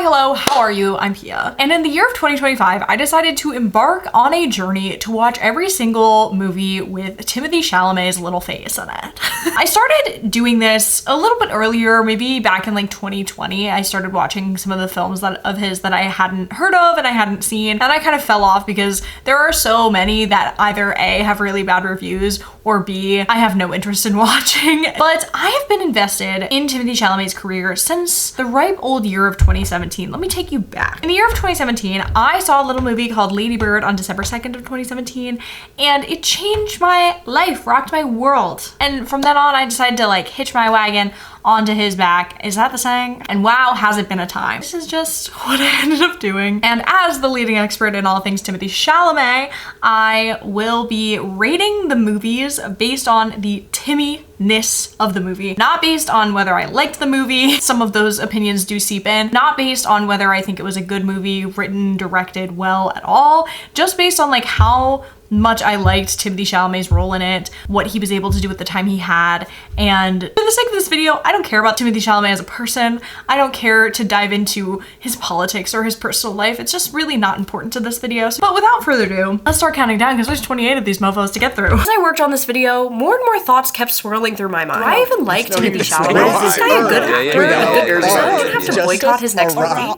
hello, how are you? I'm Pia. And in the year of 2025, I decided to embark on a journey to watch every single movie with Timothee Chalamet's little face in it. I started doing this a little bit earlier, maybe back in like 2020. I started watching some of the films of his that I hadn't heard of and I hadn't seen. And I kind of fell off because there are so many that either A, have really bad reviews, or B, I have no interest in watching. But I have been invested in Timothee Chalamet's career since the ripe old year of 2017. Let me take you back. In the year of 2017, I saw a little movie called Lady Bird on December 2nd of 2017, and it changed my life, rocked my world. And from then on, I decided to like hitch my wagon onto his back. Is that the saying? And wow, has it been a time. This is just what I ended up doing. And as the leading expert in all things Timothee Chalamet, I will be rating the movies based on the Timmy-ness of the movie, not based on whether I liked the movie. Some of those opinions do seep in. Not based on whether I think it was a good movie, written, directed well at all, just based on like how much I liked Timothee Chalamet's role in it, what he was able to do with the time he had. And for the sake of this video, I don't care about Timothee Chalamet as a person. I don't care to dive into his politics or his personal life. It's just really not important to this video. But without further ado, let's start counting down because there's 28 of these mofos to get through. As I worked on this video, more and more thoughts kept swirling through my mind. Do I even like Timothee Chalamet? Is this guy a good actor? A good person? I'm gonna have to boycott his next movie.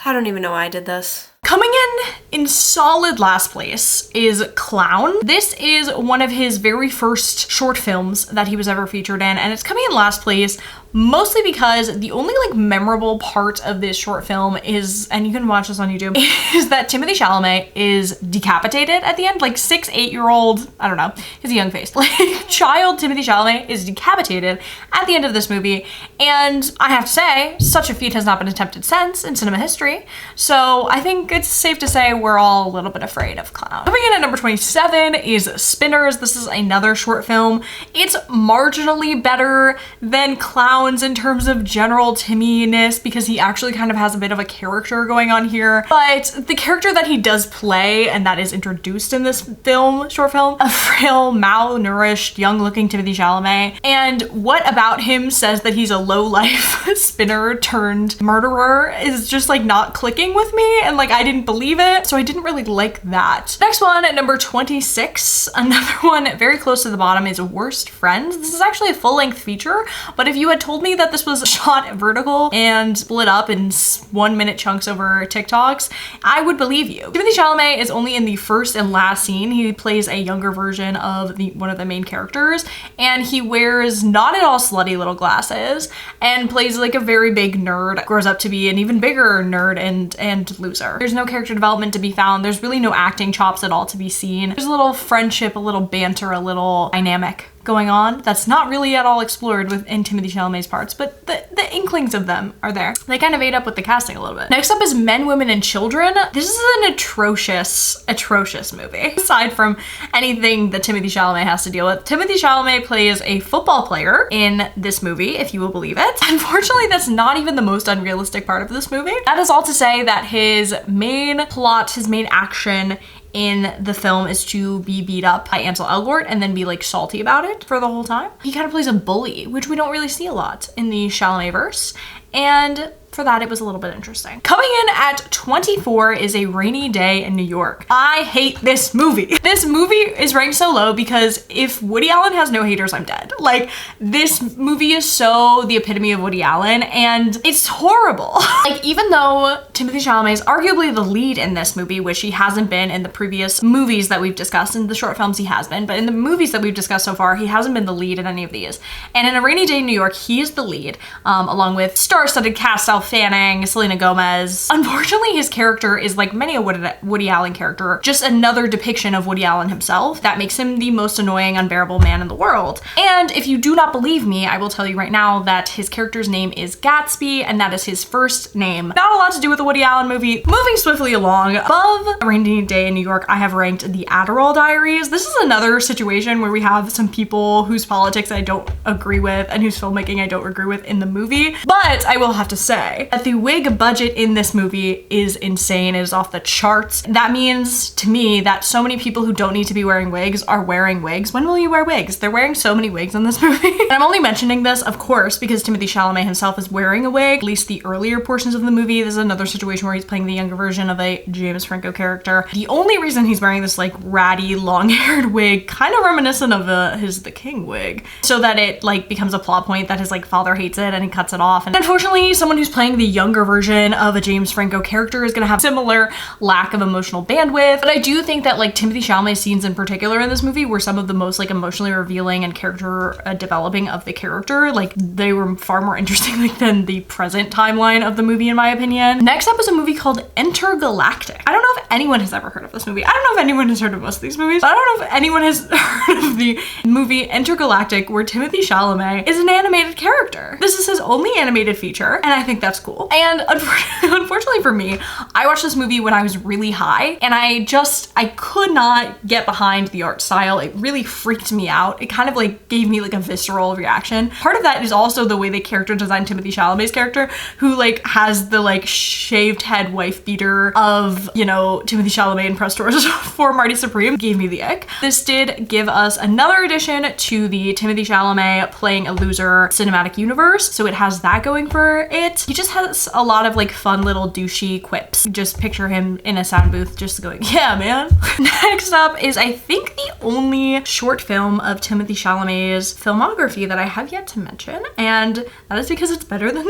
I don't even know why I did this. Coming in solid last place is Clown. This is one of his very first short films that he was ever featured in, and it's coming in last place mostly because the only like memorable part of this short film is, and you can watch this on YouTube, is that Timothee Chalamet is decapitated at the end. Like 6-8-year-old, I don't know, he's a young face, like child Timothee Chalamet is decapitated at the end of this movie. And I have to say, such a feat has not been attempted since in cinema history. So I think it's safe to say we're all a little bit afraid of Clown. Coming in at number 27 is Spinners. This is another short film. It's marginally better than Clown in terms of general Timmy-ness because he actually kind of has a bit of a character going on here. But the character that he does play and that is introduced in this film, short film, a frail, malnourished, young-looking Timothee Chalamet. And what about him says that he's a low-life spinner turned murderer is just like not clicking with me, and like I didn't believe it, so I didn't really like that. Next one at number 26, another one very close to the bottom, is Worst Friends. This is actually a full-length feature, but if you had told me that this was shot vertical and split up in 1-minute chunks over TikToks, I would believe you. Timothee Chalamet is only in the first and last scene. He plays a younger version of one of the main characters, and he wears not at all slutty little glasses and plays like a very big nerd, grows up to be an even bigger nerd and loser. There's no character development to be found. There's really no acting chops at all to be seen. There's a little friendship, a little banter, a little dynamic going on that's not really at all explored within Timothee Chalamet's parts, but the inklings of them are there. They kind of ate up with the casting a little bit. Next up is Men, Women, and Children. This is an atrocious movie. Aside from anything that Timothee Chalamet has to deal with, Timothee Chalamet plays a football player in this movie, if you will believe it. Unfortunately, that's not even the most unrealistic part of this movie. That is all to say that his main plot, his main action in the film is to be beat up by Ansel Elgort and then be like salty about it for the whole time. He kind of plays a bully, which we don't really see a lot in the Chalamet-verse. And for that, it was a little bit interesting. Coming in at 24 is A Rainy Day in New York. I hate this movie. This movie is ranked so low because if Woody Allen has no haters, I'm dead. Like, this movie is so the epitome of Woody Allen, and it's horrible. Like, even though Timothee Chalamet is arguably the lead in this movie, which he hasn't been in the previous movies that we've discussed, in the short films he has been, but in the movies that we've discussed so far, he hasn't been the lead in any of these. And in A Rainy Day in New York, he is the lead, along with star-studded cast Fanning, Selena Gomez. Unfortunately, his character is like many a Woody Allen character, just another depiction of Woody Allen himself. That makes him the most annoying, unbearable man in the world. And if you do not believe me, I will tell you right now that his character's name is Gatsby, and that is his first name. Not a lot to do with the Woody Allen movie. Moving swiftly along, above A Rainy Day in New York, I have ranked The Adderall Diaries. This is another situation where we have some people whose politics I don't agree with and whose filmmaking I don't agree with in the movie, but I will have to say that the wig budget in this movie is insane. It is off the charts. That means to me that so many people who don't need to be wearing wigs are wearing wigs. When will you wear wigs? They're wearing so many wigs in this movie. And I'm only mentioning this, of course, because Timothee Chalamet himself is wearing a wig, at least the earlier portions of the movie. This is another situation where he's playing the younger version of a James Franco character. The only reason he's wearing this like ratty long-haired wig, kind of reminiscent of his The King wig, so that it like becomes a plot point that his like father hates it and he cuts it off. And unfortunately, someone who's playing the younger version of a James Franco character is gonna have similar lack of emotional bandwidth. But I do think that like Timothee Chalamet's scenes in particular in this movie were some of the most like emotionally revealing and character developing of the character. Like they were far more interesting like than the present timeline of the movie in my opinion. Next up is a movie called Intergalactic. I don't know if anyone has ever heard of this movie. I don't know if anyone has heard of most of these movies, but I don't know if anyone has heard of the movie Intergalactic, where Timothee Chalamet is an animated character. This is his only animated feature, and I think that's cool. And unfortunately for me, I watched this movie when I was really high, and I could not get behind the art style. It really freaked me out. It kind of like gave me like a visceral reaction. Part of that is also the way they character designed Timothee Chalamet's character, who like has the like shaved head wife beater of, you know, Timothée Chalamet in press tours for Marty Supreme. Gave me the ick. This did give us another addition to the Timothée Chalamet playing a loser cinematic universe, so it has that going for it. He just has a lot of like fun little douchey quips. Just picture him in a sound booth just going, yeah, man. Next up is I think the only short film of Timothée Chalamet's filmography that I have yet to mention, and that is because it's better than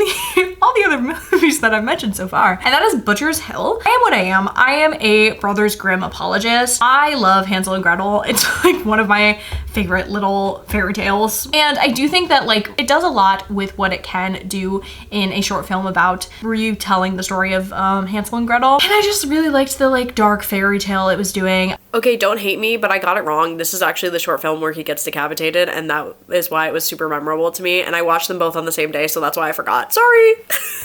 all the other movies that I've mentioned so far, and that is Butcher's Hill. I am what I am. I am a Brothers Grimm apologist. I love Hansel and Gretel. It's like one of my favorite little fairy tales, and I do think that like it does a lot with what it can do in a short film about retelling the story of Hansel and Gretel, and I just really liked the like dark fairy tale it was doing. Okay, don't hate me, but I got it wrong. This is actually the short film where he gets decapitated, and that is why it was super memorable to me, and I watched them both on the same day, so that's why I forgot. Sorry!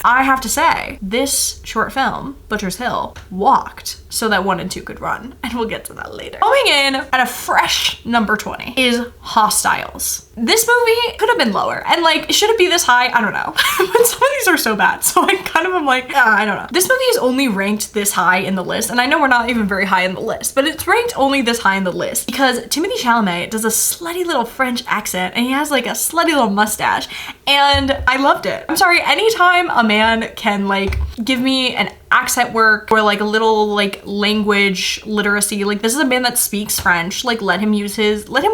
I have to say, this short film, Butcher's Hill, walked so that 1 and 2 could run, and we'll get to that later. Going in at a fresh number 20 is Hostiles. This movie could have been lower, and like, should it be this high? I don't know. But some of these are so bad, so I kind of am like, I don't know. This movie is only ranked this high in the list, and I know we're not even very high in the list, but it's ranked only this high in the list because Timothée Chalamet does a slutty little French accent, and he has like a slutty little mustache, and I loved it. I'm sorry, anytime a man can like give me an accent work or like a little like language literacy, like this is a man that speaks French, like let him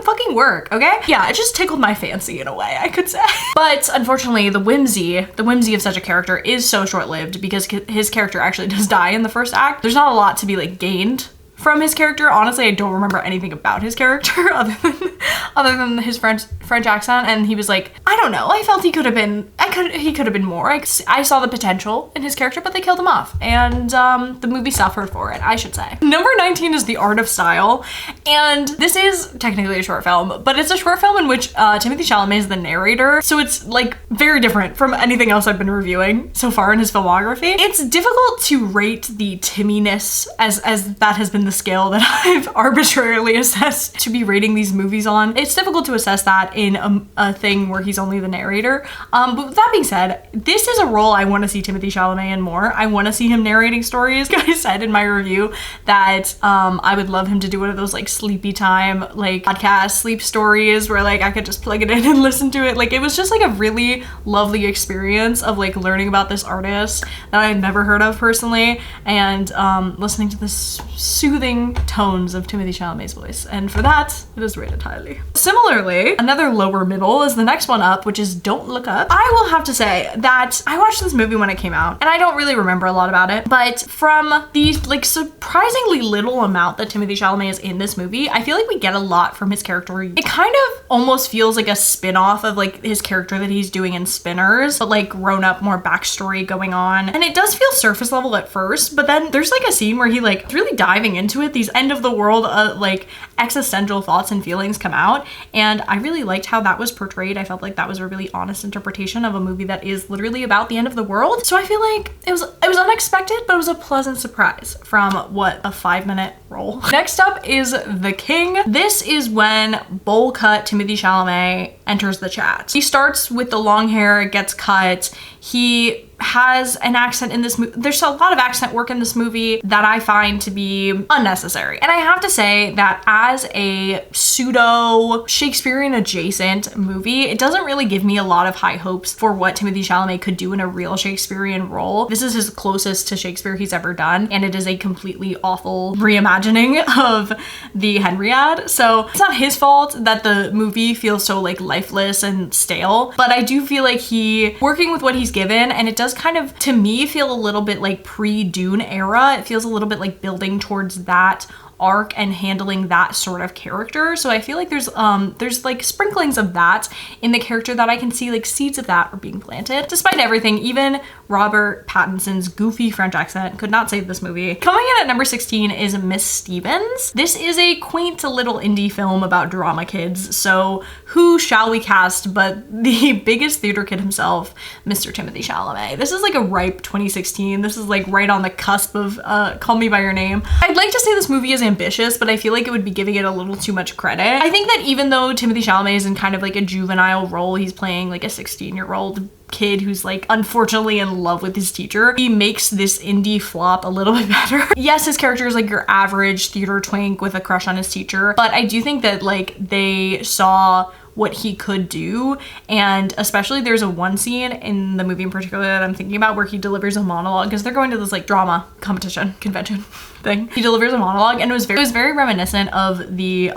fucking work, okay? Yeah, it just tickled my fancy in a way, I could say. But unfortunately, the whimsy of such a character is so short-lived because his character actually does die in the first act. There's not a lot to be like gained from his character. Honestly, I don't remember anything about his character other than his French accent, and he was like, I don't know, I felt he could have been more. I saw the potential in his character, but they killed him off, and the movie suffered for it, I should say. Number 19 is The Art of Style, and this is technically a short film, but it's a short film in which Timothée Chalamet is the narrator, so it's like very different from anything else I've been reviewing so far in his filmography. It's difficult to rate the Timminess as that has been the scale that I've arbitrarily assessed to be rating these movies on. It's difficult to assess that in a thing where he's only the narrator. But with that being said, this is a role I want to see Timothée Chalamet in more. I want to see him narrating stories. I said in my review that I would love him to do one of those like sleepy time like podcast sleep stories where like I could just plug it in and listen to it. Like it was just like a really lovely experience of like learning about this artist that I had never heard of personally, and listening to this soothing tones of Timothée Chalamet's voice, and for that, it is rated highly. Similarly, another lower middle is the next one up, which is Don't Look Up. I will have to say that I watched this movie when it came out, and I don't really remember a lot about it, but from the like surprisingly little amount that Timothée Chalamet is in this movie, I feel like we get a lot from his character. It kind of almost feels like a spin-off of like his character that he's doing in Spinners, but like grown up, more backstory going on, and it does feel surface level at first, but then there's like a scene where he like really diving into it. These end of the world like existential thoughts and feelings come out, and I really like liked how that was portrayed. I felt like that was a really honest interpretation of a movie that is literally about the end of the world. So I feel like it was unexpected, but it was a pleasant surprise from what, a 5-minute role. Next up is The King. This is when bowl cut Timothee Chalamet enters the chat. He starts with the long hair, it gets cut. He has an accent in this movie. There's a lot of accent work in this movie that I find to be unnecessary. And I have to say that as a pseudo Shakespearean adjacent movie, it doesn't really give me a lot of high hopes for what Timothee Chalamet could do in a real Shakespearean role. This is his closest to Shakespeare he's ever done, and it is a completely awful reimagining of the Henriade. So it's not his fault that the movie feels so like lifeless and stale, but I do feel like he working with what he's given, and it does kind of, to me, feel a little bit like pre-Dune era. It feels a little bit like building towards that arc and handling that sort of character. So I feel like there's like sprinklings of that in the character that I can see like seeds of that are being planted. Despite everything, even Robert Pattinson's goofy French accent could not save this movie. Coming in at number 16 is Miss Stevens. This is a quaint little indie film about drama kids. So who shall we cast but the biggest theater kid himself, Mr. Timothee Chalamet. This is like a ripe 2016. This is like right on the cusp of Call Me By Your Name. I'd like to say this movie is ambitious, but I feel like it would be giving it a little too much credit. I think that even though Timothee Chalamet is in kind of like a juvenile role, he's playing like a 16-year-old kid who's like unfortunately in love with his teacher, he makes this indie flop a little bit better. Yes, his character is like your average theater twink with a crush on his teacher, but I do think that like they saw what he could do, and especially there's a one scene in the movie in particular that I'm thinking about where he delivers a monologue because they're going to this like drama competition convention thing. He delivers a monologue, and it was very reminiscent of the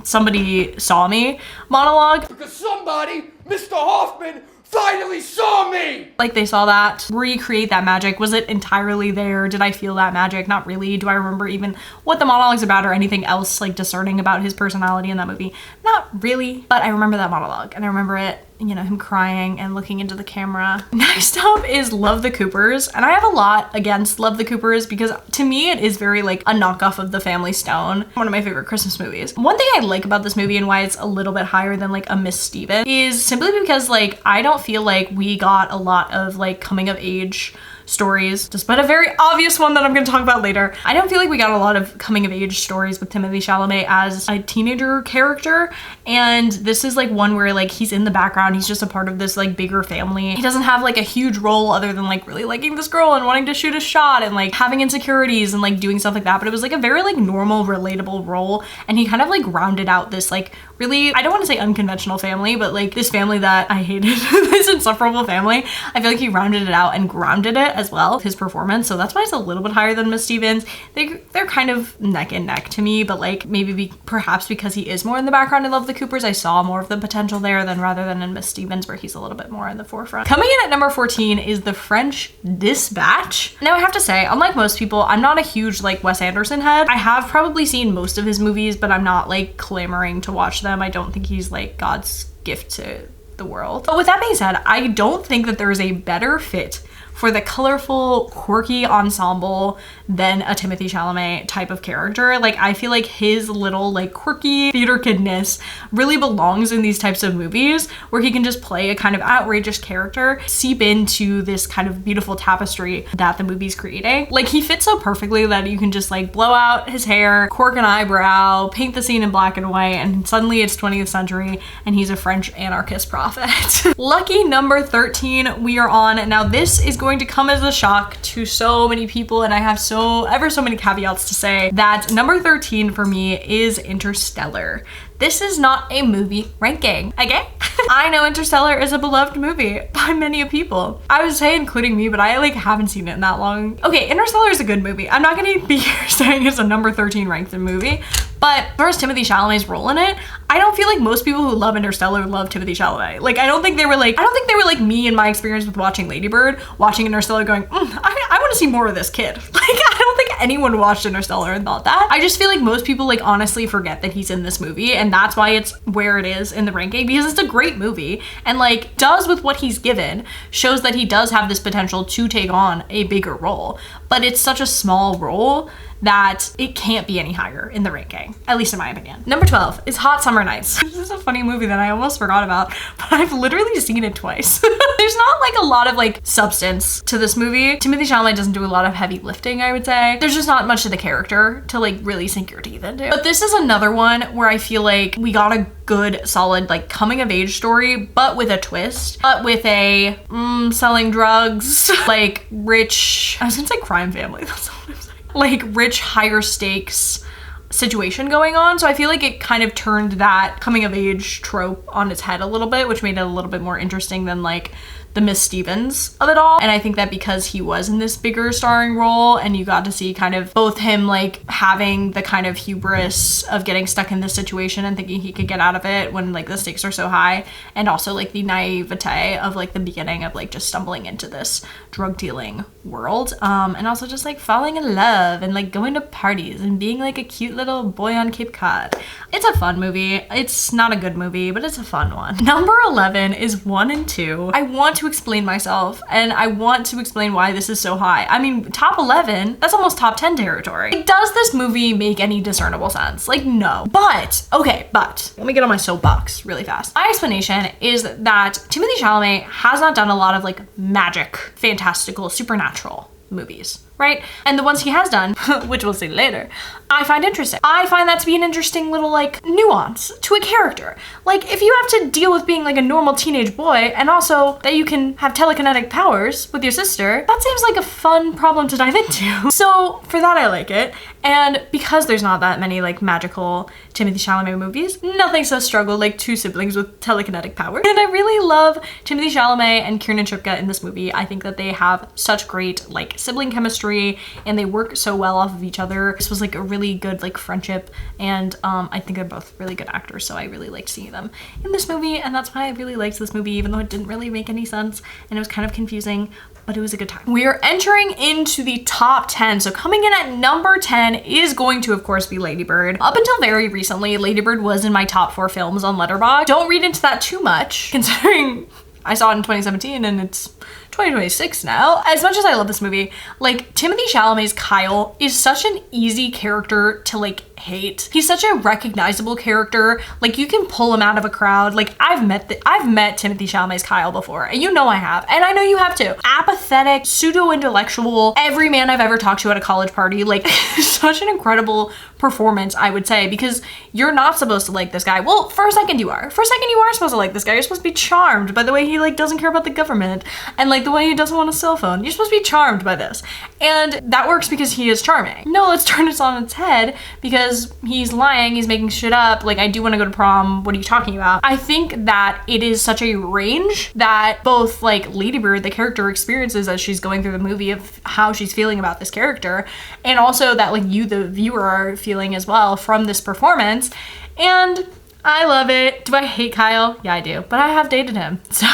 Somebody Saw Me monologue. Because somebody, Mr. Hoffman, finally saw me! Like they saw that, recreate that magic. Was it entirely there? Did I feel that magic? Not really. Do I remember even what the monologue's about or anything else like discerning about his personality in that movie? Not really, but I remember that monologue, and I remember it, you know, him crying and looking into the camera. Next up is Love the Coopers, and I have a lot against Love the Coopers because to me it is very like a knockoff of The Family Stone, one of my favorite Christmas movies. One thing I like about this movie and why it's a little bit higher than like a Miss Stevens is simply because like I don't feel like we got a lot of like coming of age stories, despite a very obvious one that I'm going to talk about later. I don't feel like we got a lot of coming of age stories with Timothee Chalamet as a teenager character, and this is like one where like he's in the background, he's just a part of this like bigger family. He doesn't have like a huge role other than like really liking this girl and wanting to shoot a shot and like having insecurities and like doing stuff like that, but it was like a very like normal, relatable role, and he kind of like rounded out this like really, I don't want to say unconventional family, but like this family that I hated, this insufferable family. I feel like he rounded it out and grounded it as well, his performance. So that's why it's a little bit higher than Miss Stevens. They're kind of neck and neck to me, but like maybe perhaps because he is more in the background in Love the Coopers, I saw more of the potential there rather than in Miss Stevens where he's a little bit more in the forefront. Coming in at number 14 is The French Dispatch. Now I have to say, unlike most people, I'm not a huge like Wes Anderson head. I have probably seen most of his movies, but I'm not like clamoring to watch them. I don't think he's like God's gift to the world. But with that being said, I don't think that there is a better fit for the colorful, quirky ensemble than a Timothee Chalamet type of character. Like I feel like his little like quirky theater kidness really belongs in these types of movies where he can just play a kind of outrageous character, seep into this kind of beautiful tapestry that the movie's creating. Like he fits so perfectly that you can just like blow out his hair, cork an eyebrow, paint the scene in black and white, and suddenly it's 20th century and he's a French anarchist prophet. Lucky number 13 we are on. Now this is going to come as a shock to so many people, and I have ever so many caveats to say that number 13 for me is Interstellar. This is not a movie ranking, okay? I know Interstellar is a beloved movie by many people. I would say including me, but I like haven't seen it in that long. Okay, Interstellar is a good movie. I'm not gonna be here saying it's a number 13 ranked movie, but as far as Timothee Chalamet's role in it, I don't feel like most people who love Interstellar love Timothee Chalamet. Like I don't think they were like me in my experience with watching Lady Bird, watching Interstellar going, I want to see more of this kid. Like I don't think anyone watched Interstellar and thought that. I just feel like most people like honestly forget that he's in this movie, and that's why it's where it is in the ranking, because it's a great movie and like does with what he's given, shows that he does have this potential to take on a bigger role, but it's such a small role that it can't be any higher in the ranking, at least in my opinion. Number 12 is Hot Summer Nights. This is a funny movie that I almost forgot about, but I've literally seen it twice. There's not like a lot of like substance to this movie. Timothee Chalamet doesn't do a lot of heavy lifting, I would say. There's just not much to the character to like really sink your teeth into. But this is another one where I feel like we got a good, solid like coming of age story, but with a twist, but with a selling drugs, like rich, I was gonna say crime family, that's not what I'm saying. Like rich, higher stakes situation going on. So I feel like it kind of turned that coming of age trope on its head a little bit, which made it a little bit more interesting than like the Miss Stevens of it all. And I think that because he was in this bigger starring role and you got to see kind of both him like having the kind of hubris of getting stuck in this situation and thinking he could get out of it when like the stakes are so high, and also like the naivete of like the beginning of like just stumbling into this drug dealing world, and also just like falling in love and like going to parties and being like a cute little boy on Cape Cod. It's a fun movie. It's not a good movie, but it's a fun one. Number 11 is 1 and 2. I want to explain myself and I want to explain why this is so high. I mean, top 11, that's almost top 10 territory. Like, does this movie make any discernible sense? Like, no. But let me get on my soapbox really fast. My explanation is that Timothee Chalamet has not done a lot of like magic, fantastical, supernatural movies, right? And the ones he has done, which we'll see later, I find interesting. I find that to be an interesting little like nuance to a character. Like if you have to deal with being like a normal teenage boy and also that you can have telekinetic powers with your sister, that seems like a fun problem to dive into. So for that, I like it. And because there's not that many like magical Timothee Chalamet movies, nothing says struggle like two siblings with telekinetic power. And I really love Timothee Chalamet and Kiernan Shipka in this movie. I think that they have such great like sibling chemistry and they work so well off of each other. This was like a really good like friendship, and I think they're both really good actors, so I really liked seeing them in this movie, and that's why I really liked this movie, even though it didn't really make any sense and it was kind of confusing, but it was a good time. We are entering into the top 10. So coming in at number 10 is going to, of course, be Lady Bird. Up until very recently, Lady Bird was in my top 4 films on Letterboxd. Don't read into that too much, considering I saw it in 2017 and it's 2026 now. As much as I love this movie, like Timothee Chalamet's Kyle is such an easy character to like hate. He's such a recognizable character. Like you can pull him out of a crowd. Like I've met Timothee Chalamet's Kyle before, and you know I have, and I know you have too. Apathetic, pseudo-intellectual, every man I've ever talked to at a college party. Like such an incredible performance, I would say, because you're not supposed to like this guy. Well, for a second you are. For a second you are supposed to like this guy. You're supposed to be charmed by the way he like doesn't care about the government and like the way he doesn't want a cell phone. You're supposed to be charmed by this. And that works because he is charming. No, let's turn this on its head because he's lying, he's making shit up. Like, I do want to go to prom. What are you talking about? I think that it is such a range that both like Lady Bird, the character, experiences as she's going through the movie of how she's feeling about this character, and also that like you, the viewer, are feeling as well from this performance. And I love it. Do I hate Kyle? Yeah, I do, but I have dated him. So,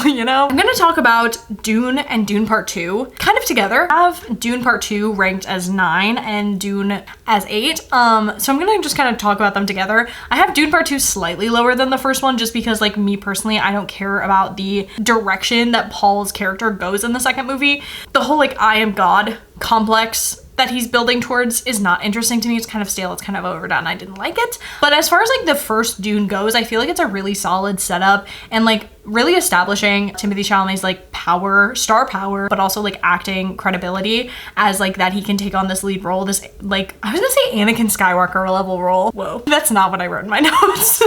you know, I'm gonna talk about Dune and Dune Part 2 kind of together. I have Dune Part 2 ranked as 9 and Dune as 8. So I'm gonna just kind of talk about them together. I have Dune Part 2 slightly lower than the first one just because like me personally, I don't care about the direction that Paul's character goes in the second movie. The whole like I am God complex that he's building towards is not interesting to me. It's kind of stale, it's kind of overdone. I didn't like it. But as far as like the first Dune goes, I feel like it's a really solid setup and like really establishing Timothee Chalamet's like power, star power, but also like acting credibility as like that he can take on this lead role, this like, I was gonna say Anakin Skywalker level role. Whoa, that's not what I wrote in my notes.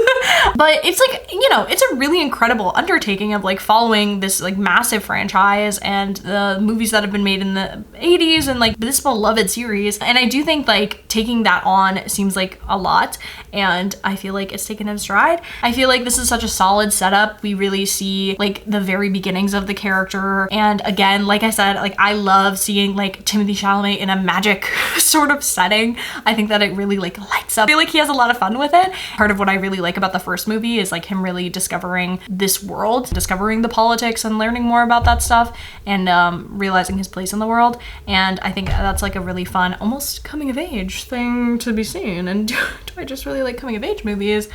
But it's like, you know, it's a really incredible undertaking of like following this like massive franchise and the movies that have been made in the 80s and like this beloved series. And I do think like taking that on seems like a lot, and I feel like it's taken in stride. I feel like this is such a solid setup. We really see like the very beginnings of the character. And again, like I said, like I love seeing like Timothée Chalamet in a magic sort of setting. I think that it really like lights up. I feel like he has a lot of fun with it. Part of what I really like about the first movie is like him really discovering this world, discovering the politics and learning more about that stuff, and realizing his place in the world. And I think that's like a really fun, almost coming of age thing to be seen. And do I just really like coming of age movies?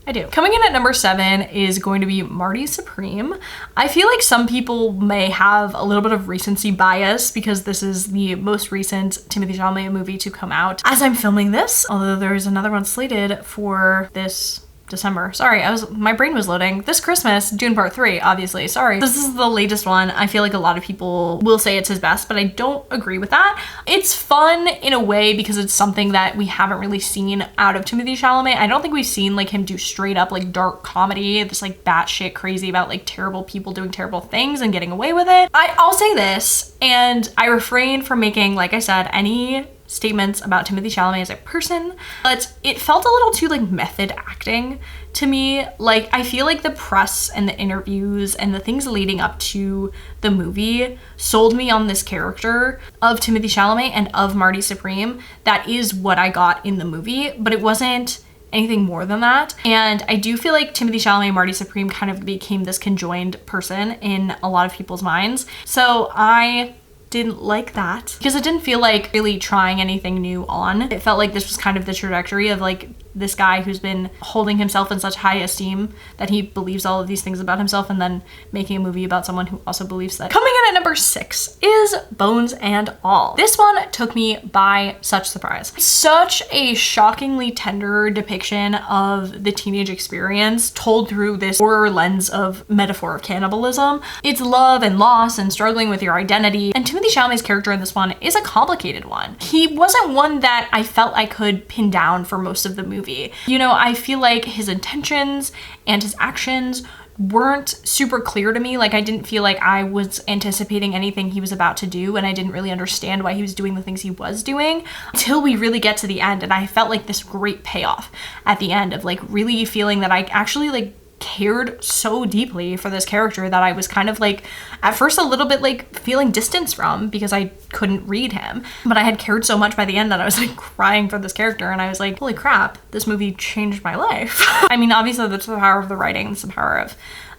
I do. Coming in at number 7 is going to be Marty Supreme. I feel like some people may have a little bit of recency bias because this is the most recent Timothée Chalamet movie to come out as I'm filming this, although there's another one slated for this December. Sorry, my brain was loading. This Christmas, Dune Part 3, obviously. Sorry. This is the latest one. I feel like a lot of people will say it's his best, but I don't agree with that. It's fun in a way because it's something that we haven't really seen out of Timothée Chalamet. I don't think we've seen like him do straight up like dark comedy, this like batshit crazy about like terrible people doing terrible things and getting away with it. I'll say this, and I refrain from making, like I said, any statements about Timothée Chalamet as a person, but it felt a little too like method acting to me. Like I feel like the press and the interviews and the things leading up to the movie sold me on this character of Timothée Chalamet and of Marty Supreme. That is what I got in the movie, but it wasn't anything more than that. And I do feel like Timothée Chalamet and Marty Supreme kind of became this conjoined person in a lot of people's minds. So I didn't like that because it didn't feel like really trying anything new on. It felt like this was kind of the trajectory of like this guy who's been holding himself in such high esteem that he believes all of these things about himself and then making a movie about someone who also believes that. Coming in at number 6 is Bones and All. This one took me by such surprise. Such a shockingly tender depiction of the teenage experience told through this horror lens of metaphor of cannibalism. It's love and loss and struggling with your identity. And Timothée Chalamet's character in this one is a complicated one. He wasn't one that I felt I could pin down for most of the movie. You know, I feel like his intentions and his actions weren't super clear to me. Like I didn't feel like I was anticipating anything he was about to do, and I didn't really understand why he was doing the things he was doing until we really get to the end. And I felt like this great payoff at the end of like really feeling that I actually like cared so deeply for this character that I was kind of like at first a little bit like feeling distance from because I couldn't read him, but I had cared so much by the end that I was like crying for this character, and I was like, holy crap, this movie changed my life. I mean, obviously that's the power of the writing, it's the power of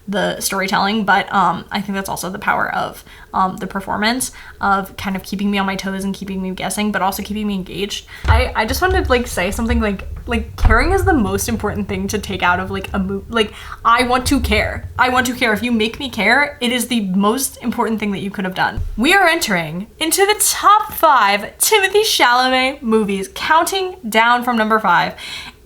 the storytelling, but I think that's also the power of the performance of kind of keeping me on my toes and keeping me guessing, but also keeping me engaged. I just wanted to like say something like caring is the most important thing to take out of like a movie. Like I want to care. If you make me care, it is the most important thing that you could have done. We are entering into the top 5 Timothée Chalamet movies, counting down from number 5,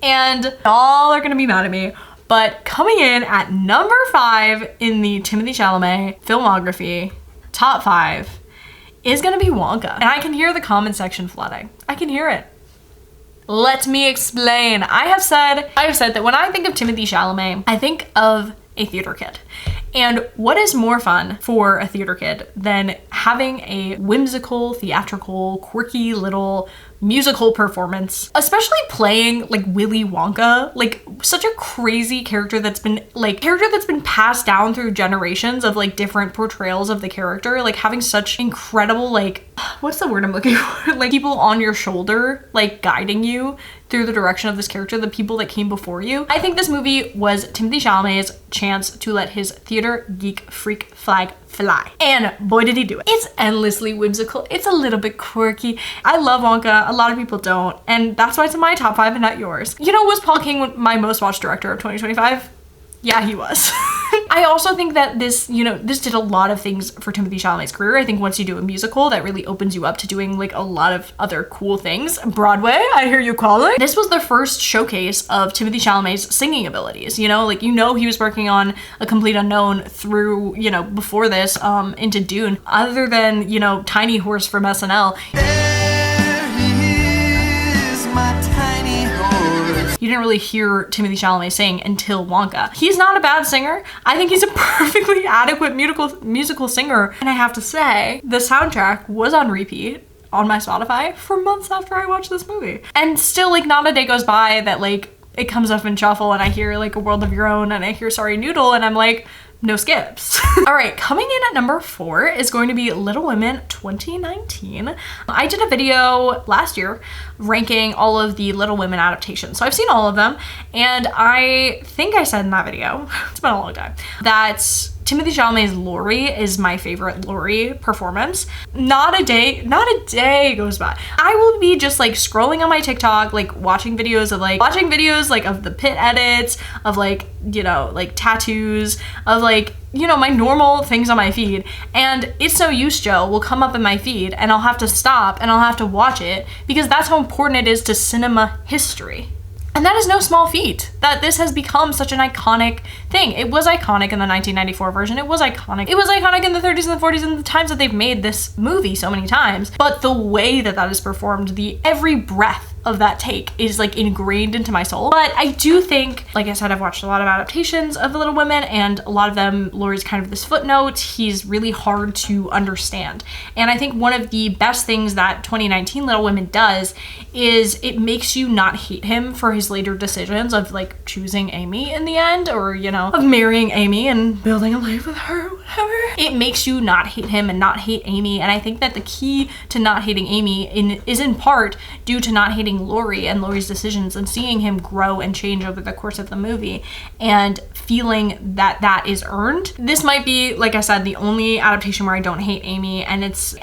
and y'all are gonna be mad at me. But coming in at number 5 in the Timothée Chalamet filmography, top 5, is gonna be Wonka. And I can hear the comment section flooding. I can hear it. Let me explain. I have said that when I think of Timothée Chalamet, I think of a theater kid. And what is more fun for a theater kid than having a whimsical, theatrical, quirky little musical performance, especially playing like Willy Wonka, like such a crazy character that's been passed down through generations of like different portrayals of the character, like having such incredible, like, what's the word I'm looking for? Like people on your shoulder, like guiding you through the direction of this character, the people that came before you. I think this movie was Timothée Chalamet's chance to let his theater geek freak flag fly. And boy did he do it. It's endlessly whimsical. It's a little bit quirky. I love Wonka. A lot of people don't. And that's why it's in my top 5 and not yours. You know, was Paul King my most watched director of 2025? Yeah, he was. I also think that this did a lot of things for Timothée Chalamet's career. I think once you do a musical, that really opens you up to doing like a lot of other cool things. Broadway, I hear you calling. This was the first showcase of Timothée Chalamet's singing abilities. You know, like, he was working on A Complete Unknown through, before this, into Dune. Other than, Tiny Horse from SNL. You didn't really hear Timothée Chalamet sing until Wonka. He's not a bad singer. I think he's a perfectly adequate musical singer. And I have to say, the soundtrack was on repeat on my Spotify for months after I watched this movie. And still, like, not a day goes by that, like, it comes up in shuffle and I hear, like, A World of Your Own and I hear Sorry Noodle and I'm like, no skips. All right, coming in at number 4 is going to be Little Women 2019. I did a video last year ranking all of the Little Women adaptations. So I've seen all of them, and I think I said in that video, it's been a long time, that Timothee Chalamet's Laurie is my favorite Laurie performance. Not a day goes by. I will be just like scrolling on my TikTok, like watching videos of the pit edits, of like, you know, like tattoos, of like, you know, my normal things on my feed, and It's No Use Joe will come up in my feed and I'll have to stop and I'll have to watch it because that's how important it is to cinema history. And that is no small feat, that this has become such an iconic thing. It was iconic in the 1994 version. It was iconic. It was iconic in the 30s and the 40s and the times that they've made this movie so many times. But the way that that is performed, every breath of that take is like ingrained into my soul. But I do think, like I said, I've watched a lot of adaptations of Little Women, and a lot of them, Laurie's kind of this footnote. He's really hard to understand. And I think one of the best things that 2019 Little Women does is it makes you not hate him for his later decisions of like choosing Amy in the end, or, you know, of marrying Amy and building a life with her, whatever. It makes you not hate him and not hate Amy. And I think that the key to not hating Amy is in part due to not hating Laurie and Laurie's decisions, and seeing him grow and change over the course of the movie and feeling that that is earned. This might be, like I said, the only adaptation where I don't hate Amy, and it's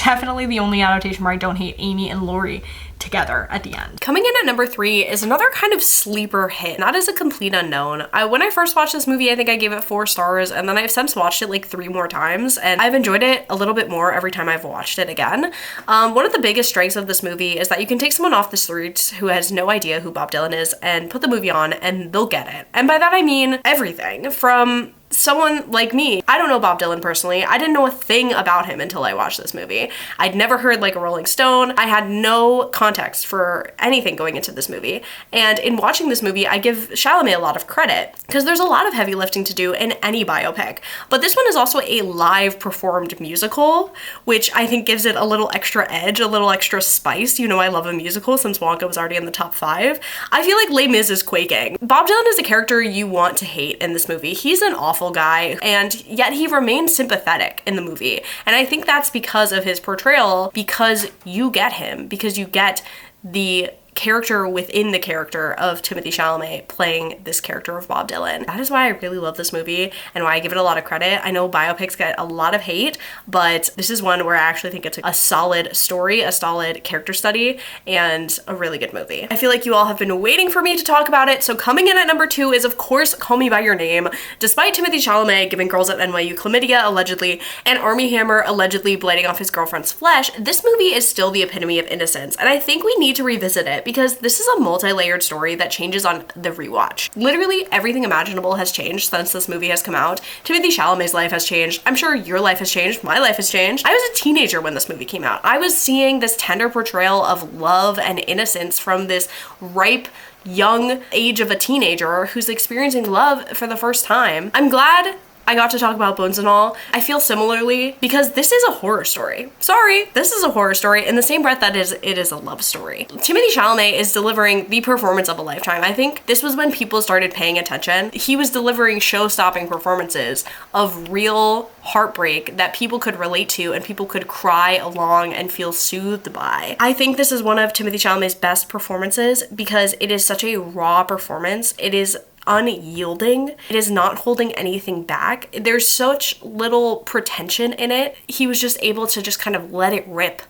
definitely the only adaptation where I don't hate Amy and Laurie together at the end. Coming in at number 3 is another kind of sleeper hit, not as a complete unknown. When I first watched this movie, I think I gave it 4 stars, and then I've since watched it like 3 more times, and I've enjoyed it a little bit more every time I've watched it again. One of the biggest strengths of this movie is that you can take someone off the streets who has no idea who Bob Dylan is and put the movie on and they'll get it. And by that I mean everything from someone like me. I don't know Bob Dylan personally. I didn't know a thing about him until I watched this movie. I'd never heard Like a Rolling Stone. I had no context for anything going into this movie. And in watching this movie, I give Chalamet a lot of credit because there's a lot of heavy lifting to do in any biopic. But this one is also a live performed musical, which I think gives it a little extra edge, a little extra spice. You know, I love a musical since Wonka was already in the top 5. I feel like Les Mis is quaking. Bob Dylan is a character you want to hate in this movie. He's an awful guy, and yet he remains sympathetic in the movie. And I think that's because of his portrayal, because you get him, because you get the character within the character of Timothee Chalamet playing this character of Bob Dylan. That is why I really love this movie and why I give it a lot of credit. I know biopics get a lot of hate, but this is one where I actually think it's a solid story, a solid character study, and a really good movie. I feel like you all have been waiting for me to talk about it, so coming in at number 2 is of course Call Me By Your Name. Despite Timothee Chalamet giving girls at NYU chlamydia allegedly and Armie Hammer allegedly blighting off his girlfriend's flesh, this movie is still the epitome of innocence, and I think we need to revisit it because this is a multi-layered story that changes on the rewatch. Literally everything imaginable has changed since this movie has come out. Timothee Chalamet's life has changed. I'm sure your life has changed. My life has changed. I was a teenager when this movie came out. I was seeing this tender portrayal of love and innocence from this ripe, young age of a teenager who's experiencing love for the first time. I'm glad I got to talk about Bones and All. I feel similarly because this is a horror story. Sorry, this is a horror story in the same breath that it is a love story. Timothee Chalamet is delivering the performance of a lifetime. I think this was when people started paying attention. He was delivering show-stopping performances of real heartbreak that people could relate to and people could cry along and feel soothed by. I think this is one of Timothee Chalamet's best performances because it is such a raw performance. It is unyielding. It is not holding anything back. There's such little pretension in it. He was just able to just kind of let it rip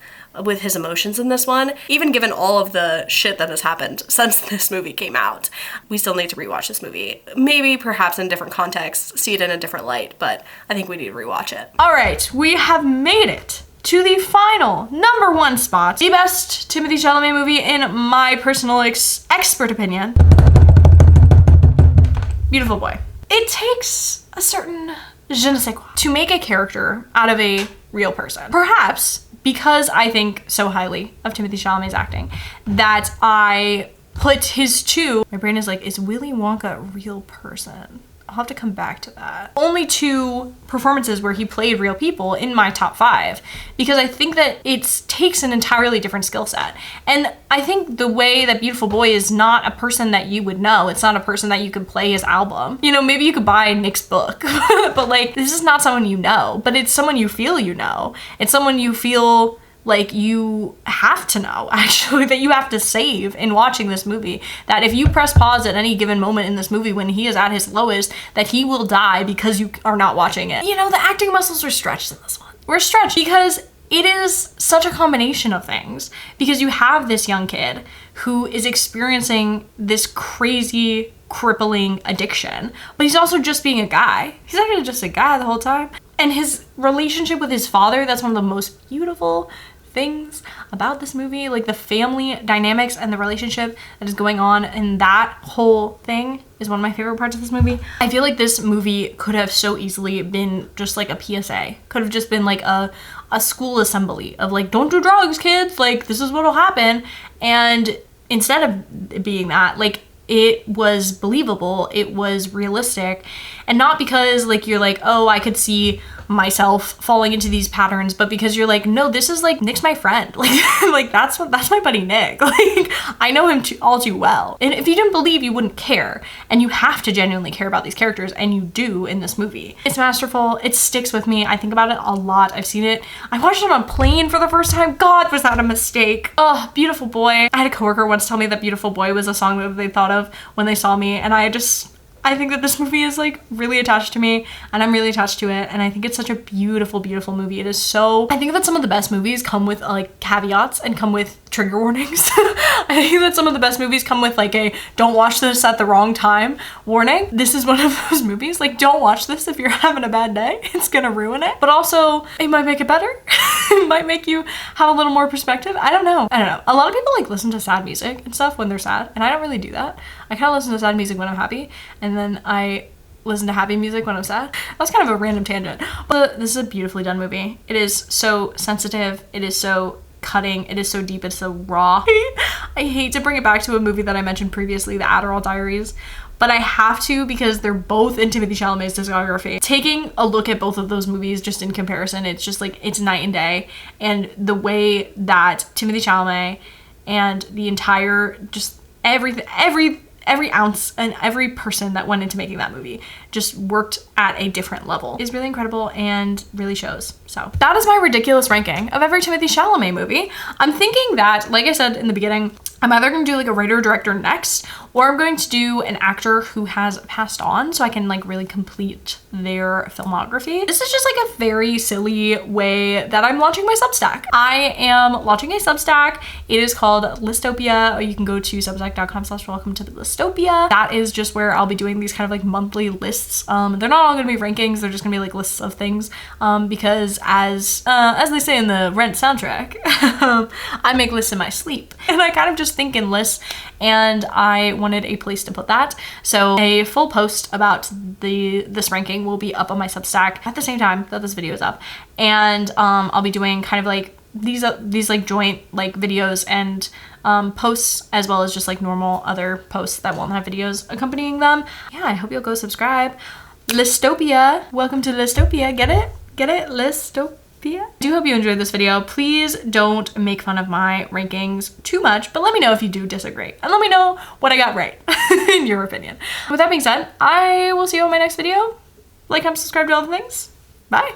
with his emotions in this one, even given all of the shit that has happened since this movie came out. We still need to rewatch this movie. Maybe perhaps in different contexts, see it in a different light, but I think we need to rewatch it. All right, we have made it to the final number 1 spot, the best Timothee Chalamet movie in my personal expert opinion. Beautiful Boy. It takes a certain je ne sais quoi to make a character out of a real person. Perhaps because I think so highly of Timothee Chalamet's acting that I put his 2, my brain is like, is Willy Wonka a real person? I'll have to come back to that. Only 2 performances where he played real people in my top 5, because I think that it takes an entirely different skill set. And I think the way that Beautiful Boy is not a person that you would know. It's not a person that you could play his album. You know, maybe you could buy Nick's book, but like, this is not someone you know, but it's someone you feel you know. It's someone you feel like you have to know, actually, that you have to save in watching this movie. That if you press pause at any given moment in this movie when he is at his lowest, that he will die because you are not watching it. You know, the acting muscles are stretched in this one. We're stretched because it is such a combination of things. Because you have this young kid who is experiencing this crazy, crippling addiction, but he's also just being a guy. He's actually just a guy the whole time. And his relationship with his father, that's one of the most beautiful things about this movie. Like, the family dynamics and the relationship that is going on in that whole thing is one of my favorite parts of this movie. I feel like this movie could have so easily been just like a PSA. Could have just been like a school assembly of like, don't do drugs, kids, like this is what'll happen. And instead of it being that, like, it was believable, it was realistic, and not because like you're like, oh, I could see myself falling into these patterns, but because you're like, no, this is like, Nick's my friend, like that's my buddy Nick, like I know him all too well. And if you didn't believe, you wouldn't care, and you have to genuinely care about these characters, and you do in this movie. It's masterful. It sticks with me. I think about it a lot. I've seen it. I watched it on a plane for the first time. God, was that a mistake. Oh, Beautiful Boy. I had a coworker once tell me that Beautiful Boy was a song that they thought of when they saw me, and I think that this movie is like really attached to me, and I'm really attached to it, and I think it's such a beautiful, beautiful movie. It is so, I think that some of the best movies come with like caveats and come with trigger warnings. I think that some of the best movies come with like a don't watch this at the wrong time warning. This is one of those movies, like, don't watch this if you're having a bad day. It's gonna ruin it, but also it might make it better. It might make you have a little more perspective. I don't know. A lot of people like listen to sad music and stuff when they're sad, and I don't really do that. I kind of listen to sad music when I'm happy, and then I listen to happy music when I'm sad. That's kind of a random tangent, but this is a beautifully done movie. It is so sensitive. It is so cutting. It is so deep. It's so raw. I hate to bring it back to a movie that I mentioned previously, The Adderall Diaries, but I have to because they're both in Timothee Chalamet's discography. Taking a look at both of those movies just in comparison, it's just like, it's night and day. And the way that Timothee Chalamet and the entire, just every ounce and every person that went into making that movie just worked at a different level is really incredible and really shows. So that is my ridiculous ranking of every Timothee Chalamet movie. I'm thinking that, like I said in the beginning, I'm either going to do like a writer director next, or I'm going to do an actor who has passed on so I can like really complete their filmography. This is just like a very silly way that I'm launching my Substack. I am launching a Substack. It is called Listopia, or you can go to substack.com/welcome to the Listopia. That is just where I'll be doing these kind of like monthly lists. They're not all going to be rankings. They're just going to be like lists of things, because as they say in the Rent soundtrack, I make lists in my sleep, and I kind of just think in lists, and I wanted a place to put that. So a full post about this ranking will be up on my Substack at the same time that this video is up, and I'll be doing kind of like these like joint like videos and posts, as well as just like normal other posts that won't have videos accompanying them. Yeah, I hope you'll go subscribe. Listopia, welcome to Listopia. Get it? Listopia. I do hope you enjoyed this video. Please don't make fun of my rankings too much, but let me know if you do disagree, and let me know what I got right in your opinion. With that being said, I will see you in my next video. Like, comment, subscribe to all the things. Bye.